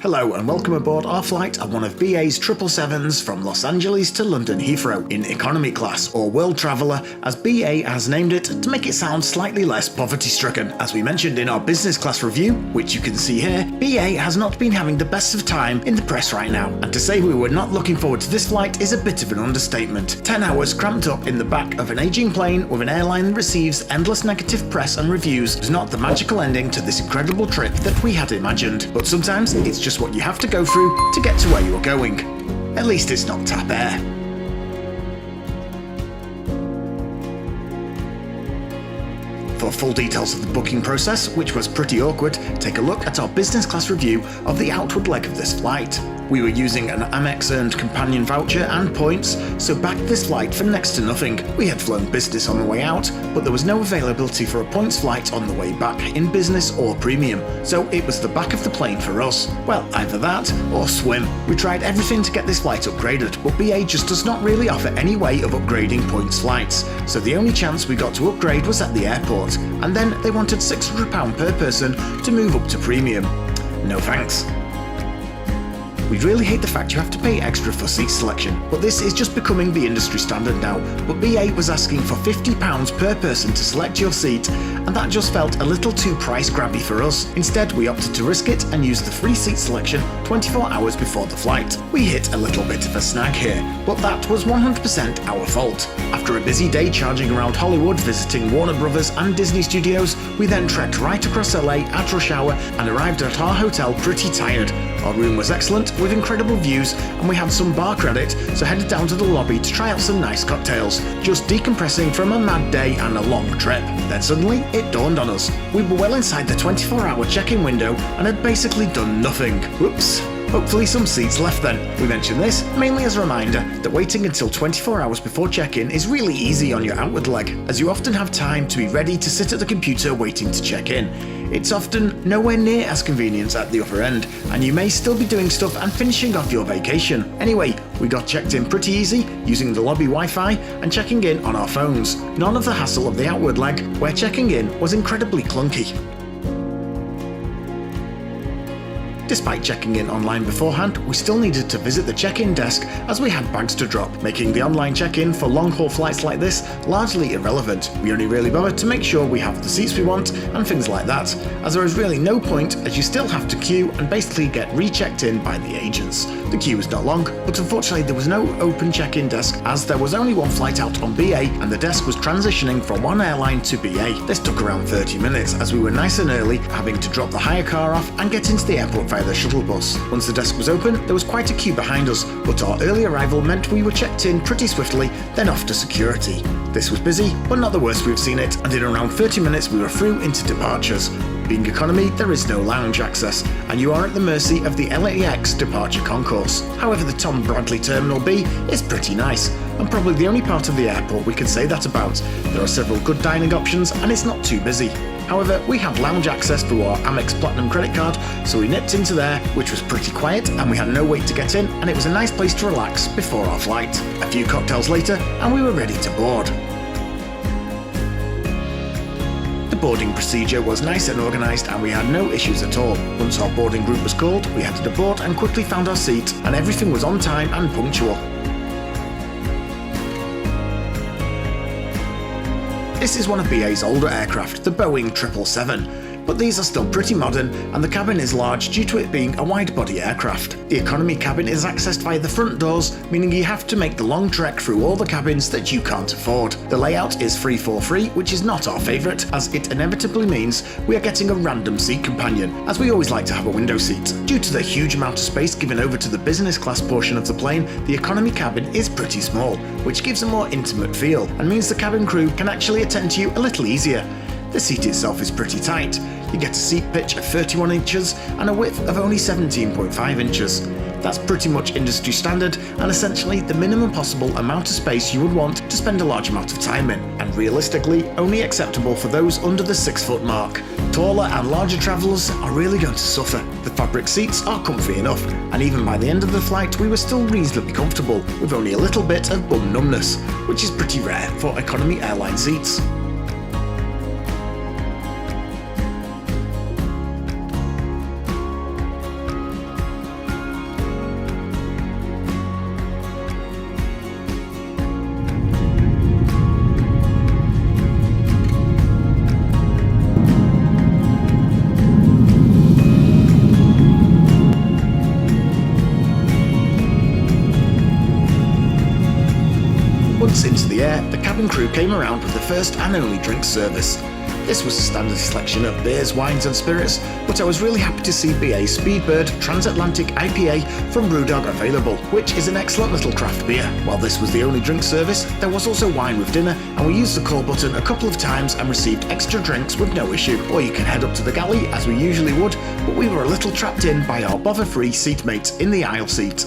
Hello and welcome aboard our flight on one of BA's 777s from Los Angeles to London Heathrow in economy class, or World Traveller as BA has named it to make it sound slightly less poverty-stricken. As we mentioned in our business class review, which you can see here, BA has not been having the best of time in the press right now, and to say we were not looking forward to this flight is a bit of an understatement. 10 hours cramped up in the back of an aging plane with an airline that receives endless negative press and reviews was not the magical ending to this incredible trip that we had imagined, but sometimes it's just what you have to go through to get to where you are going. At least it's not TAP Air. For full details of the booking process, which was pretty awkward, take a look at our business class review of the outward leg of this flight. We were using an Amex earned companion voucher and points, so backed this flight for next to nothing. We had flown business on the way out, but there was no availability for a points flight on the way back in business or premium, so it was the back of the plane for us. Well, either that or swim. We tried everything to get this flight upgraded, but BA just does not really offer any way of upgrading points flights, so the only chance we got to upgrade was at the airport, and then they wanted £600 per person to move up to premium. No thanks. We really hate the fact you have to pay extra for seat selection, but this is just becoming the industry standard now. But BA was asking for £50 per person to select your seat, and that just felt a little too price grabby for us. Instead, we opted to risk it and use the free seat selection 24 hours before the flight. We hit a little bit of a snag here, but that was 100% our fault. After a busy day charging around Hollywood visiting Warner Brothers and Disney Studios, we then trekked right across LA at rush hour and arrived at our hotel pretty tired. Our room was excellent, with incredible views, and we had some bar credit, so headed down to the lobby to try out some nice cocktails, just decompressing from a mad day and a long trip. Then suddenly, it dawned on us. We were well inside the 24-hour check-in window and had basically done nothing. Whoops. Hopefully some seats left then. We mention this mainly as a reminder that waiting until 24 hours before check-in is really easy on your outward leg, as you often have time to be ready to sit at the computer waiting to check in. It's often nowhere near as convenient at the upper end, and you may still be doing stuff and finishing off your vacation. Anyway, we got checked in pretty easy, using the lobby Wi-Fi and checking in on our phones. None of the hassle of the outward leg, where checking in was incredibly clunky. Despite checking in online beforehand, we still needed to visit the check-in desk as we had bags to drop, making the online check-in for long-haul flights like this largely irrelevant. We only really bother to make sure we have the seats we want and things like that, as there is really no point, as you still have to queue and basically get rechecked in by the agents. The queue was not long, but unfortunately there was no open check-in desk, as there was only one flight out on BA and the desk was transitioning from one airline to BA. This took around 30 minutes, as we were nice and early, having to drop the hire car off and get into the airport via the shuttle bus. Once the desk was open, there was quite a queue behind us, but our early arrival meant we were checked in pretty swiftly, then off to security. This was busy, but not the worst we've seen it, and in around 30 minutes we were through into departures. Being economy, there is no lounge access, and you are at the mercy of the LAX departure concourse. However, the Tom Bradley Terminal B is pretty nice, and probably the only part of the airport we can say that about. There are several good dining options, and it's not too busy. However, we had lounge access through our Amex Platinum credit card, so we nipped into there, which was pretty quiet, and we had no wait to get in, and it was a nice place to relax before our flight. A few cocktails later, and we were ready to board. The boarding procedure was nice and organised, and we had no issues at all. Once our boarding group was called, we headed aboard and quickly found our seat, and everything was on time and punctual. This is one of BA's older aircraft, the Boeing 777. But these are still pretty modern, and the cabin is large due to it being a wide-body aircraft. The economy cabin is accessed via the front doors, meaning you have to make the long trek through all the cabins that you can't afford. The layout is 343, which is not our favourite, as it inevitably means we are getting a random seat companion, as we always like to have a window seat. Due to the huge amount of space given over to the business class portion of the plane, the economy cabin is pretty small, which gives a more intimate feel, and means the cabin crew can actually attend to you a little easier. The seat itself is pretty tight. You get a seat pitch of 31 inches and a width of only 17.5 inches. That's pretty much industry standard and essentially the minimum possible amount of space you would want to spend a large amount of time in, and realistically only acceptable for those under the 6-foot mark. Taller and larger travellers are really going to suffer. The fabric seats are comfy enough, and even by the end of the flight we were still reasonably comfortable, with only a little bit of bum numbness, which is pretty rare for economy airline seats. the air, the cabin crew came around with the first and only drink service. This was a standard selection of beers, wines and spirits, but I was really happy to see BA Speedbird Transatlantic IPA from Brewdog available, which is an excellent little craft beer. While this was the only drink service, there was also wine with dinner, and we used the call button a couple of times and received extra drinks with no issue. Or you can head up to the galley as we usually would, but we were a little trapped in by our bother-free seatmates in the aisle seat.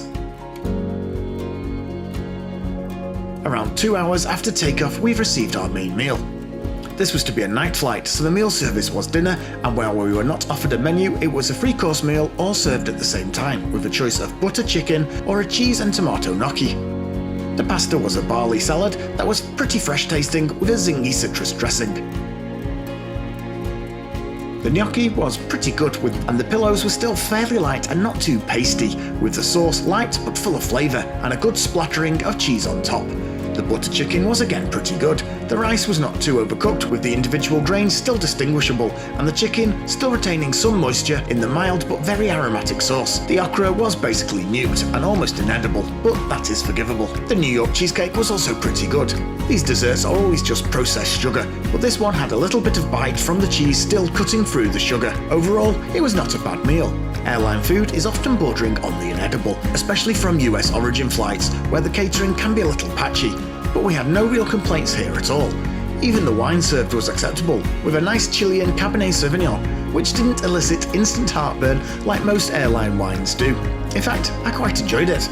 Around 2 hours after takeoff, we've received our main meal. This was to be a night flight, so the meal service was dinner, and while we were not offered a menu, it was a 3-course meal all served at the same time, with a choice of butter chicken or a cheese and tomato gnocchi. The pasta was a barley salad that was pretty fresh tasting with a zingy citrus dressing. The gnocchi was pretty good and the pillows were still fairly light and not too pasty, with the sauce light but full of flavour and a good splattering of cheese on top. The butter chicken was again pretty good. The rice was not too overcooked, with the individual grains still distinguishable, and the chicken still retaining some moisture in the mild but very aromatic sauce. The okra was basically mute and almost inedible, but that is forgivable. The New York cheesecake was also pretty good. These desserts are always just processed sugar, but this one had a little bit of bite from the cheese still cutting through the sugar. Overall, it was not a bad meal. Airline food is often bordering on the inedible, especially from US origin flights, where the catering can be a little patchy, but we had no real complaints here at all. Even the wine served was acceptable, with a nice Chilean Cabernet Sauvignon, which didn't elicit instant heartburn like most airline wines do. In fact, I quite enjoyed it.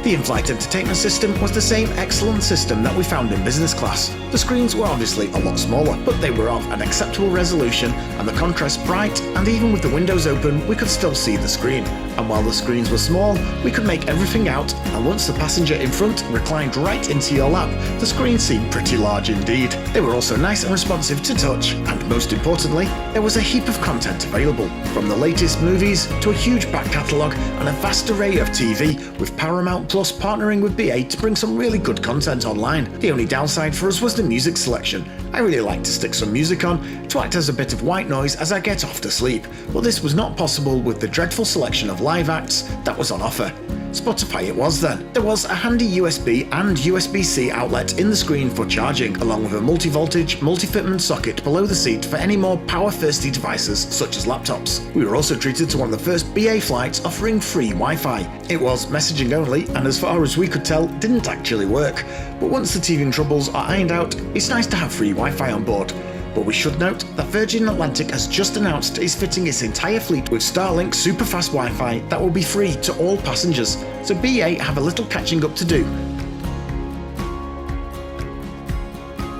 The in-flight entertainment system was the same excellent system that we found in business class. The screens were obviously a lot smaller, but they were of an acceptable resolution and the contrast bright, and even with the windows open we could still see the screen. And while the screens were small, we could make everything out, and once the passenger in front reclined right into your lap, the screen seemed pretty large indeed. They were also nice and responsive to touch, and most importantly, there was a heap of content available, from the latest movies to a huge back catalogue and a vast array of TV, with Paramount Plus partnering with BA to bring some really good content online. The only downside for us was the music selection. I really like to stick some music on to act as a bit of white noise as I get off to sleep, but this was not possible with the dreadful selection of live acts that was on offer. Spotify it was then. There was a handy USB and USB-C outlet in the screen for charging, along with a multi-voltage, multi-fitment socket below the seat for any more power-thirsty devices such as laptops. We were also treated to one of the first BA flights offering free Wi-Fi. It was messaging only, and as far as we could tell, didn't actually work. But once the teething troubles are ironed out, it's nice to have free Wi-Fi on board. But we should note that Virgin Atlantic has just announced it's fitting its entire fleet with Starlink super-fast Wi-Fi that will be free to all passengers, so BA have a little catching up to do.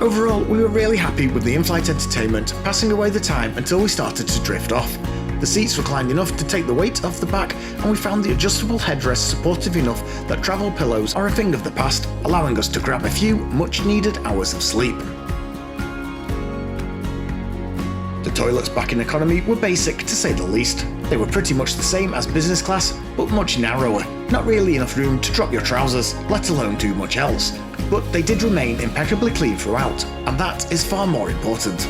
Overall, we were really happy with the in-flight entertainment, passing away the time until we started to drift off. The seats reclined enough to take the weight off the back, and we found the adjustable headrests supportive enough that travel pillows are a thing of the past, allowing us to grab a few much-needed hours of sleep. The toilets back in economy were basic to say the least. They were pretty much the same as business class, but much narrower. Not really enough room to drop your trousers, let alone do much else. But they did remain impeccably clean throughout, and that is far more important.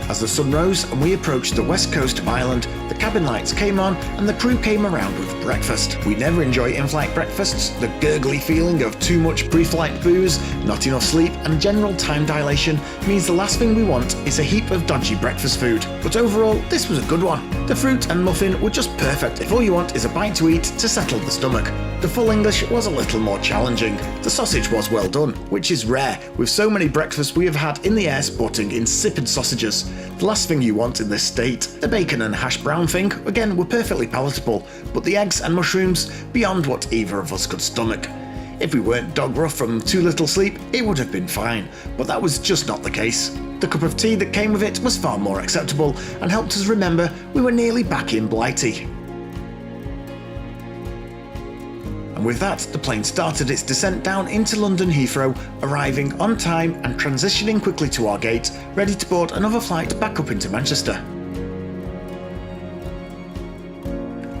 As the sun rose and we approached the west coast of Ireland, the cabin lights came on and the crew came around with breakfast. We never enjoy in-flight breakfasts. The gurgly feeling of too much pre-flight booze, not enough sleep and general time dilation means the last thing we want is a heap of dodgy breakfast food. But overall, this was a good one. The fruit and muffin were just perfect if all you want is a bite to eat to settle the stomach. The full English was a little more challenging. The sausage was well done, which is rare, with so many breakfasts we have had in the air sporting insipid sausages. The last thing you want in this state. The bacon and hash brown thing, again, were perfectly palatable, but the eggs and mushrooms, beyond what either of us could stomach. If we weren't dog rough from too little sleep, it would have been fine, but that was just not the case. The cup of tea that came with it was far more acceptable and helped us remember we were nearly back in Blighty. And with that, the plane started its descent down into London Heathrow, arriving on time and transitioning quickly to our gate, ready to board another flight back up into Manchester.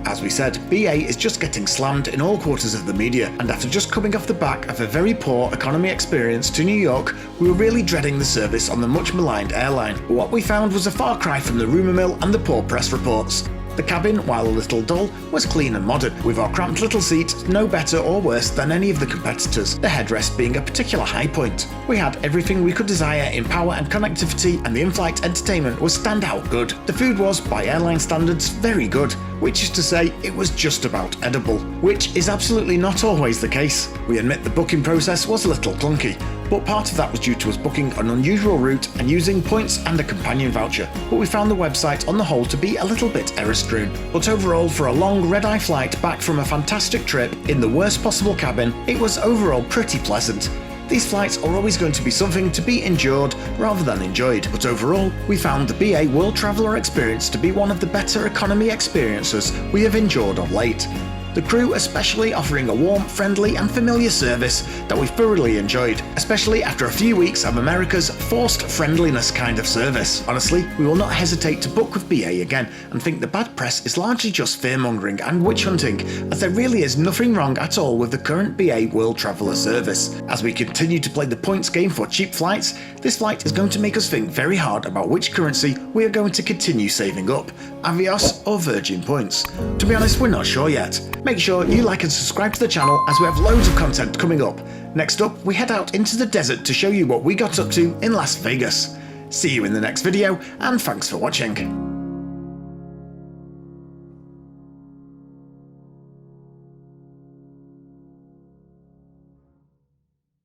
As we said, BA is just getting slammed in all quarters of the media, and after just coming off the back of a very poor economy experience to New York, we were really dreading the service on the much maligned airline. But what we found was a far cry from the rumour mill and the poor press reports. The cabin, while a little dull, was clean and modern, with our cramped little seats no better or worse than any of the competitors, the headrest being a particular high point. We had everything we could desire in power and connectivity, and the in-flight entertainment was standout good. The food was, by airline standards, very good, which is to say it was just about edible, which is absolutely not always the case. We admit the booking process was a little clunky, but part of that was due to us booking an unusual route and using points and a companion voucher, but we found the website on the whole to be a little bit error-strewn. But overall, for a long red-eye flight back from a fantastic trip in the worst possible cabin, it was overall pretty pleasant. These flights are always going to be something to be endured rather than enjoyed, but overall, we found the BA World Traveller experience to be one of the better economy experiences we have endured of late. The crew especially offering a warm, friendly and familiar service that we thoroughly enjoyed, especially after a few weeks of America's forced friendliness kind of service. Honestly, we will not hesitate to book with BA again and think the bad press is largely just fear-mongering and witch hunting, as there really is nothing wrong at all with the current BA World Traveller service. As we continue to play the points game for cheap flights, this flight is going to make us think very hard about which currency we are going to continue saving up, Avios or Virgin Points. To be honest, we're not sure yet. Make sure you like and subscribe to the channel as we have loads of content coming up. Next up, we head out into the desert to show you what we got up to in Las Vegas. See you in the next video, and thanks for watching.